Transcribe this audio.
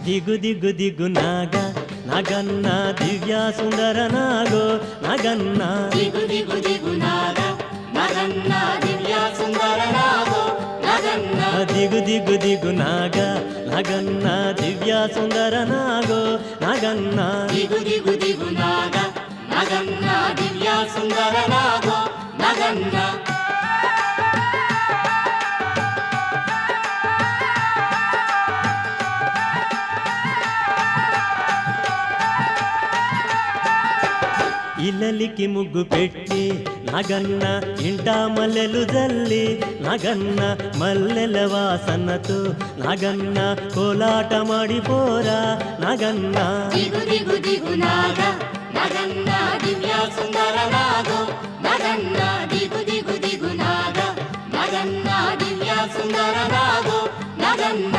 ದಿಗು ದಿಗು ದಿಗು ನಾಗ ನಗನ್ನ ದಿವ್ಯ ಸುಂದರ ನಾಗೋ ನಗನ್ನ ದಿಗು ದಿಗು ದಿಗು ನಾಗ ನಗನ್ನ ದಿವ್ಯ ಸುಂದರ ನಾಗೋ ನಗನ್ನ ದಿಗು ದಿಗು ದಿಗು ನಾಗ ನಗನ್ನ ದಿವ್ಯ ಸುಂದರ ನಾಗೋ ನಗನ್ನ ದಿಗು ದಿಗು ದಿಗು ನಾಗ ನಗನ್ನ ದಿವ್ಯ ಸುಂದರ ನಾಗೋ ನಗನ್ನ ఇల్లలికి ముగ్గు పెట్టి నగన్న ఇంట మల్లెలు జల్లి నగన్న మల్లెల వాసనతో నగన్న కోలాట మాడిపోరా నగన్న ದಿಗು ದಿಗು ದಿಗು ನಾಗ ನಗನ್ನ ದಿವ್ಯ ಸುಂದರ ನಾಗೋ ನಗನ್ನ ದಿಗು ದಿಗು ದಿಗು ನಾಗ ನಗನ್ನ ದಿವ್ಯ ಸುಂದರ ನಾಗೋ ನಗನ್ನ